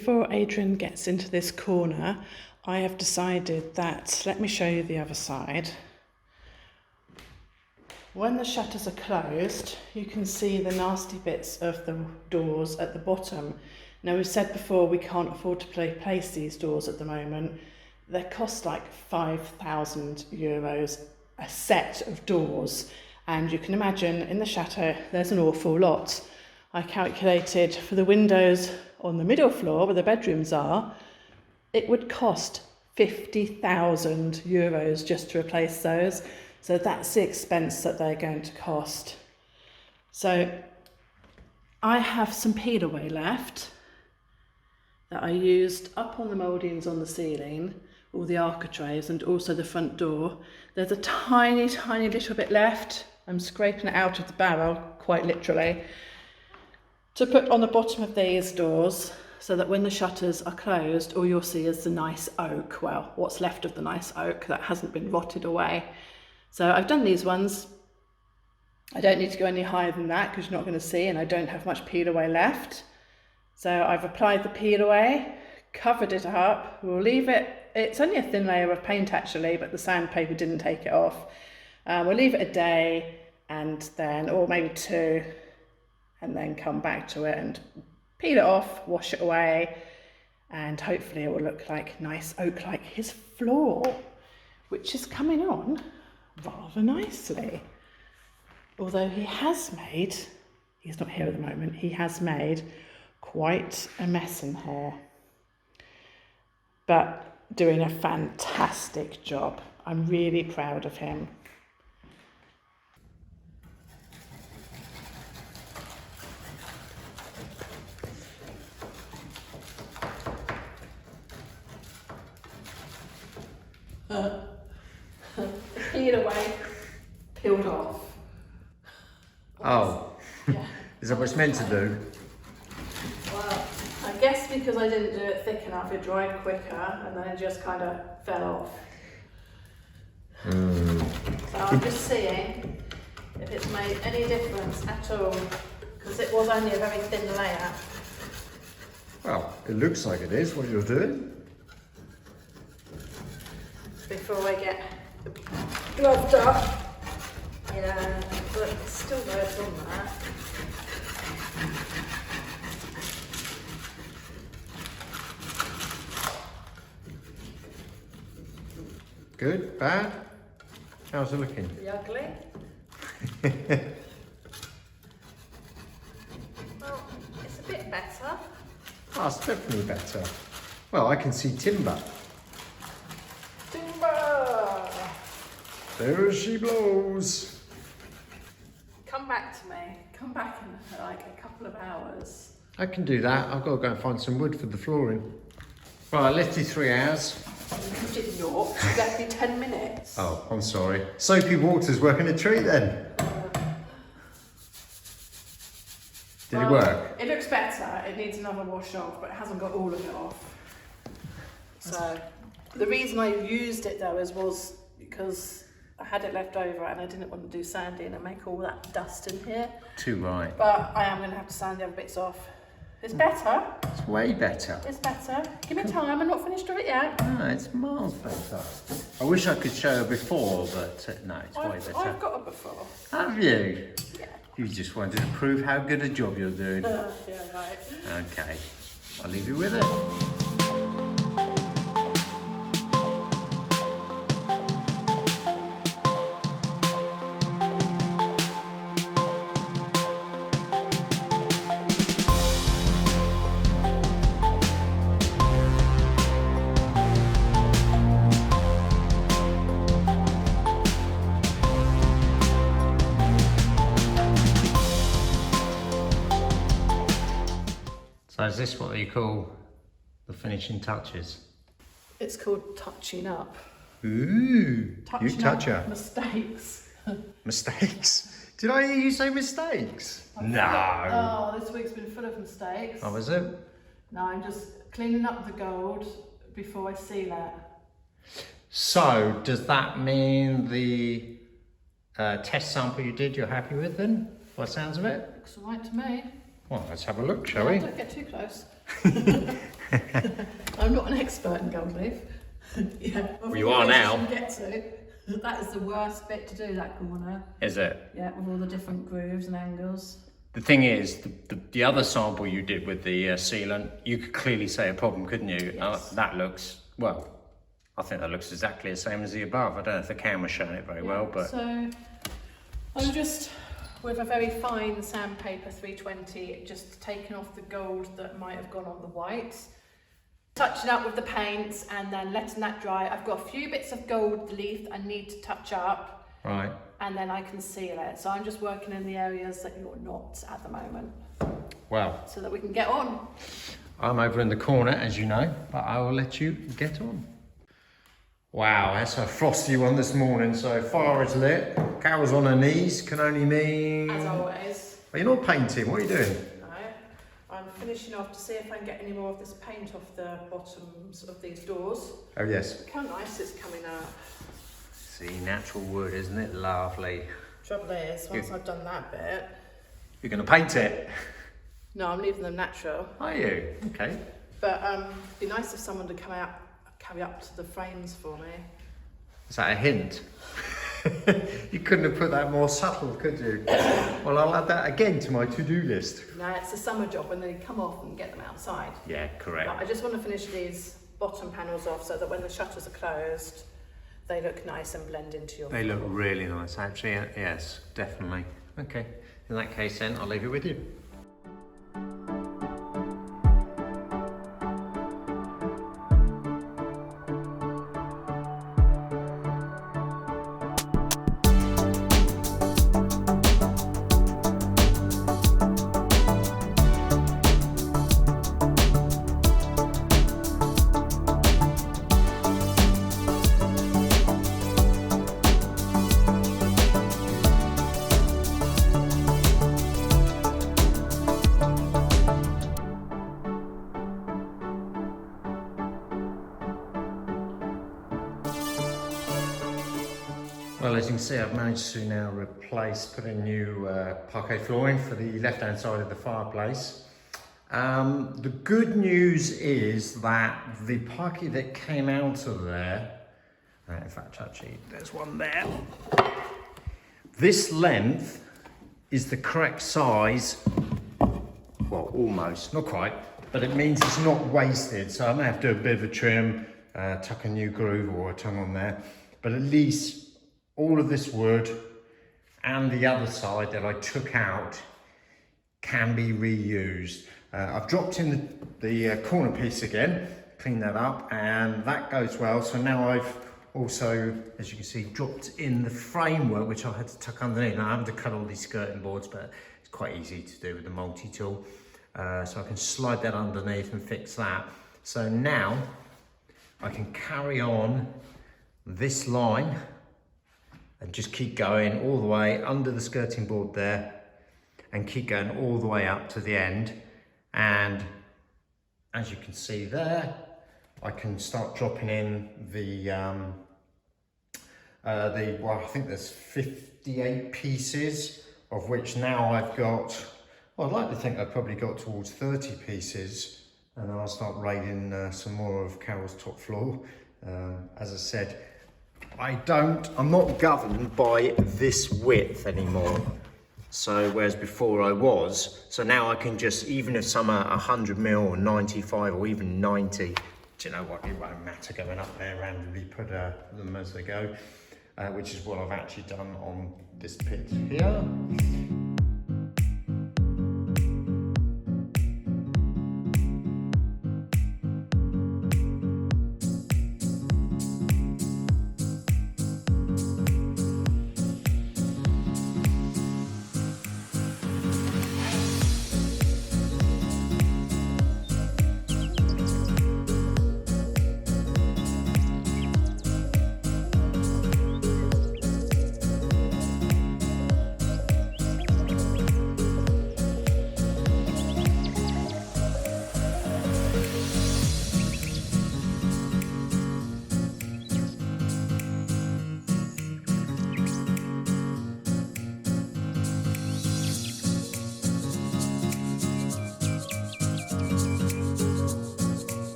Before Adrian gets into this corner, I have decided that, let me show you the other side. When the shutters are closed, you can see the nasty bits of the doors at the bottom. Now, we've said before we can't afford to place these doors at the moment. They cost like €5,000 a set of doors. And you can imagine in the chateau, there's an awful lot. I calculated for the windows on the middle floor where the bedrooms are, it would cost €50,000 just to replace those. So that's the expense that they're going to cost. So I have some peel away left that I used up on the mouldings on the ceiling, all the architraves and also the front door. There's a tiny little bit left. I'm scraping it out of the barrel, quite literally, to put on the bottom of these doors so that when the shutters are closed, all you'll see is the nice oak, well, what's left of the nice oak that hasn't been rotted away. So I've done these ones. I don't need to go any higher than that because you're not going to see, and I don't have much peel away left. So I've applied the peel away, covered it up. We'll leave it, it's only a thin layer of paint actually, but the sandpaper didn't take it off. We'll leave it a day and then, or maybe two, and then come back to it and peel it off, wash it away, and hopefully it will look like nice oak like his floor, which is coming on rather nicely. Although he has made, he's not here at the moment, he has made quite a mess in here, but doing a fantastic job. I'm really proud of him. Peel away, peeled off. Oh, yeah. Is that what it's meant to do? Well, I guess because I didn't do it thick enough, it dried quicker and then it just kind of fell off. So I'm just seeing if it's made any difference at all, because it was only a very thin layer. Well, it looks like it is what you're doing. Before I get gloved up. Yeah, but it's still works on that. Good, bad? How's it looking? Pretty ugly. Well, it's a bit better. Oh, it's definitely better. Well, I can see timber. Timber! There she blows. Come back to me. Come back in like a couple of hours. I can do that. I've got to go and find some wood for the flooring. Right, I left you 3 hours. You did not. You left me 10 minutes. Oh, I'm sorry. Soapy water's working a treat then. Did it work? It looks better. It needs another wash off, but it hasn't got all of it off. So the reason I used it though was because I had it left over and I didn't want to do sanding and make all that dust in here. Too right. But I am going to have to sand the other bits off. It's better. It's way better. It's better. Give me time. I'm not finished with it yet. No, it's miles better. I wish I could show her before, but no, it's way better. I've got it before. Have you? Yeah. You just wanted to prove how good a job you're doing. Yeah, right. Okay, I'll leave you with it. So is this what you call the finishing touches? It's called touching up. Ooh, Touching you touch up her. mistakes. Mistakes? Did I hear you say mistakes? No. Oh, this week's been full of mistakes. Oh, was it? No, I'm just cleaning up the gold before I seal it. So, does that mean the test sample you did you're happy with then, by the sounds of it? Looks all right to me. Well, let's have a look, shall we? Don't get too close. I'm not an expert in gold leaf. Yeah, Well, you are now. Get to. That is the worst bit to do, that corner. Is it? Yeah, with all the different grooves and angles. The thing is, the other sample you did with the sealant, you could clearly say a problem, couldn't you? Yes. That looks, well, I think that looks exactly the same as the above. I don't know if the camera's showing it very well, but... So, I'm just, with a very fine sandpaper 320, just taking off the gold that might have gone on the white, touching up with the paints and then letting that dry. I've got a few bits of gold leaf I need to touch up. Right. And then I can seal it. So I'm just working in the areas that you're not at the moment. Well, so that we can get on. I'm over in the corner, as you know, but I will let you get on. Wow, that's a frosty one this morning. So fire is lit. Carol's on her knees, can only mean... As always. Well, you're not painting, what are you doing? No, I'm finishing off to see if I can get any more of this paint off the bottoms of these doors. Oh yes. Look how nice it's coming out. See, natural wood, isn't it? Lovely. Trouble is, once I've done that bit... You're going to paint it? No, I'm leaving them natural. Are you? Okay. But it'd be nice if someone would carry up to the frames for me. Is that a hint? You couldn't have put that more subtle, could you? Well, I'll add that again to my to-do list. No, it's a summer job when they come off and get them outside. Yeah, correct. But I just want to finish these bottom panels off so that when the shutters are closed, they look nice and blend into your They look really nice, actually. Yes, definitely. Okay. In that case, then, I'll leave it with you. Well, as you can see, I've managed to now put in new parquet flooring for the left-hand side of the fireplace. The good news is that the parquet that came out of there, in fact, actually, there's one there. This length is the correct size, well, almost, not quite, but it means it's not wasted. So I may have to do a bit of a trim, tuck a new groove or a tongue on there, but at least all of this wood and the other side that I took out can be reused. I've dropped in the corner piece again, cleaned that up, and that goes well. So now I've also, as you can see, dropped in the framework, which I had to tuck underneath. Now I haven't to cut all these skirting boards, but it's quite easy to do with the multi-tool. So I can slide that underneath and fix that. So now I can carry on this line and just keep going all the way under the skirting board there and keep going all the way up to the end. And as you can see there, I can start dropping in well, I think there's 58 pieces, of which now I've got, well, I'd like to think I've probably got towards 30 pieces, and then I'll start raiding some more of Carol's top floor. As I said, I'm not governed by this width anymore. So, whereas before I was, so now I can just, even if some are 100 mil or 95 or even 90, do you know what, it won't matter going up there, randomly put them as they go, which is what I've actually done on this pit here.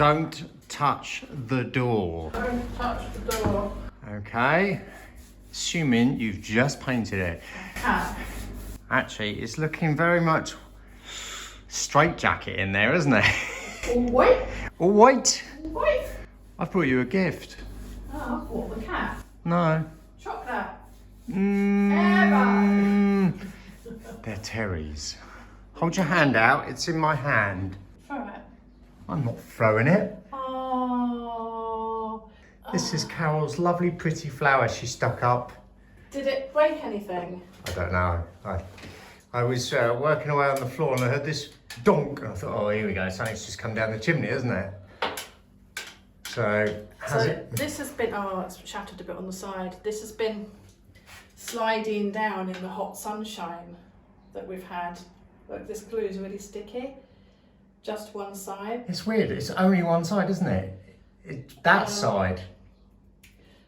don't touch the door. Don't touch the door. Okay. Assuming you've just painted it. Cat. Actually, it's looking very much straitjacket in there, isn't it? All white. All white. All white. I brought you a gift. Oh, I bought the cat. No. Chocolate. They're Terry's. Hold your hand out. It's in my hand. Throw it. I'm not throwing it. Oh. This is Carol's lovely, pretty flower she stuck up. Did it break anything? I don't know. I was working away on the floor and I heard this donk. And I thought, oh, here we go. Something's just come down the chimney, isn't it? So, this has been, oh, it's shattered a bit on the side. This has been sliding down in the hot sunshine that we've had. Look, this glue is really sticky. Just one side. It's weird. It's only one side, isn't it? That side.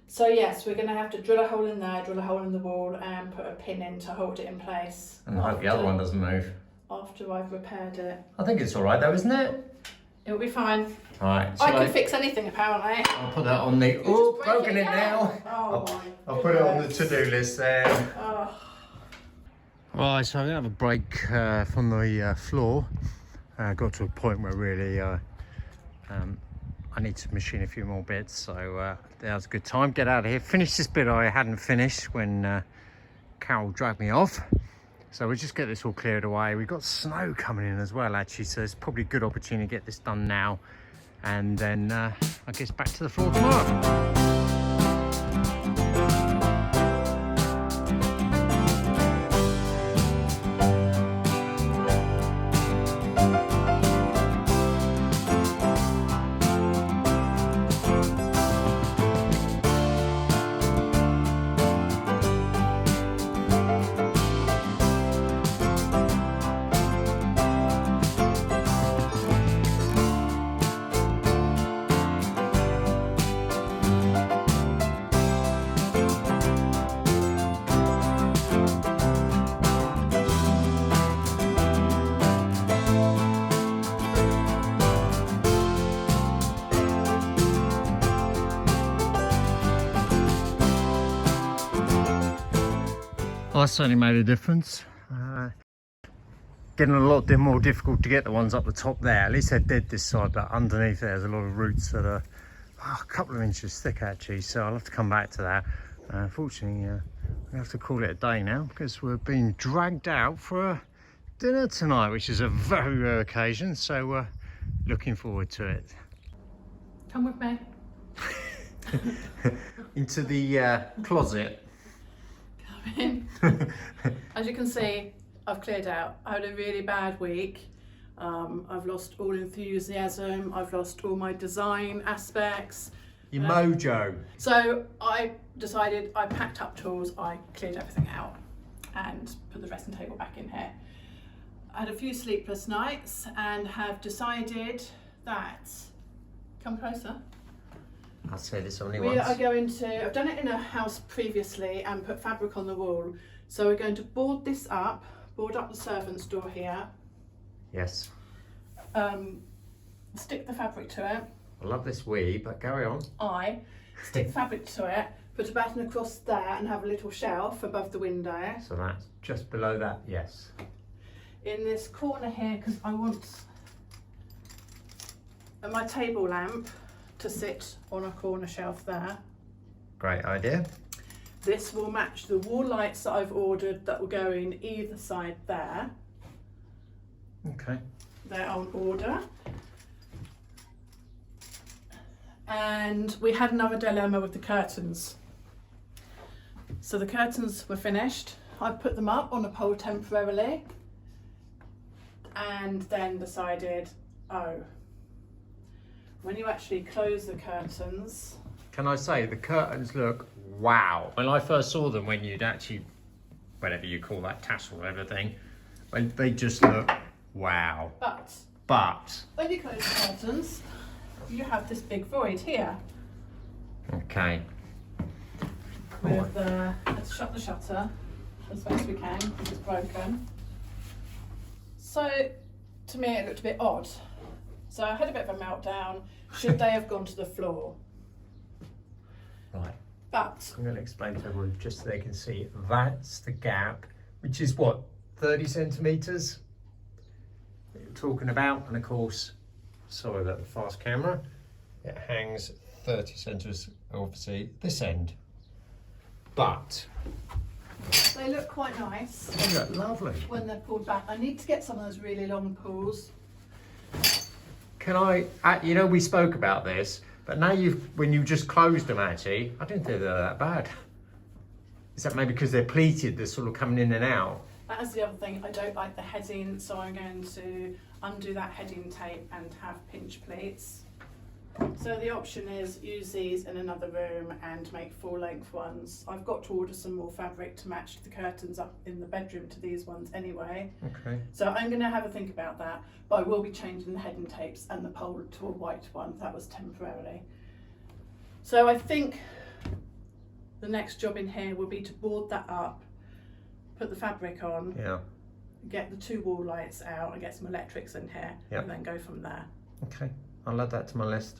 So yes, we're going to have to drill a hole in there, drill a hole in the wall and put a pin in to hold it in place. And I hope the other one doesn't move. After I've repaired it. I think it's all right though, isn't it? It'll be fine. All right. I can fix anything apparently. I'll put that on the... Oh, broken it now. Oh, I'll put it on the to-do list there. Oh. Right, so I'm going to have a break from the floor. Got to a point where really I need to machine a few more bits, so that was a good time. Get out of here, finish this bit I hadn't finished when Carol dragged me off. So we'll just get this all cleared away. We've got snow coming in as well, actually, so it's probably a good opportunity to get this done now. And then I guess back to the floor tomorrow. Well, that certainly made a difference. Getting a lot more difficult to get the ones up the top there. At least they're dead this side, but underneath there's a lot of roots that are a couple of inches thick actually, so I'll have to come back to that. Unfortunately, we have to call it a day now because we're being dragged out for a dinner tonight, which is a very rare occasion, so we're looking forward to it. Come with me. Into the closet. As you can see, I've cleared out. I had a really bad week. I've lost all enthusiasm. I've lost all my design aspects. Your mojo. So I decided, I packed up tools, I cleared everything out and put the dressing table back in here. I had a few sleepless nights and have decided that, come closer. I'll say this only We once. are going to, I've done it in a house previously and put fabric on the wall. So we're going to board this up, board up the servant's door here. Yes. Stick the fabric to it. I love this wee, but carry on. Stick fabric to it, put a batten across there and have a little shelf above the window. So that's just below that, yes. In this corner here, because I want my table lamp to sit on a corner shelf there. Great idea. This will match the wall lights that I've ordered that will go in either side there. Okay. They're on order. And we had another dilemma with the curtains. So the curtains were finished. I put them up on a pole temporarily and then decided, oh, when you actually close the curtains. Can I say, the curtains look wow. When I first saw them, when you'd actually, whatever you call that tassel or everything, when they just look wow. But When you close the curtains, you have this big void here. Okay. With let's shut the shutter as best we can because it's broken. So to me it looked a bit odd. So I had a bit of a meltdown, should they have gone to the floor. Right. But I'm going to explain to everyone just so they can see. That's the gap, which is what, 30 centimetres that you're talking about. And of course, sorry about the fast camera, it hangs 30 centimetres, obviously, this end. But they look quite nice they look lovely. when they're pulled back. I need to get some of those really long pulls. Can I, you know, we spoke about this, but now when you just closed them actually, I didn't think they were that bad. Is that maybe because they're pleated, they're sort of coming in and out? That is the other thing, I don't like the heading, so I'm going to undo that heading tape and have pinch pleats. So the option is use these in another room and make full length ones. I've got to order some more fabric to match the curtains up in the bedroom to these ones anyway. Okay. So I'm going to have a think about that, but I will be changing the heading tapes and the pole to a white one. That was temporarily. So I think the next job in here will be to board that up, put the fabric on, Yeah. get the 2 wall lights out and get some electrics in here, Yep. and then go from there. Okay. I'll add that to my list.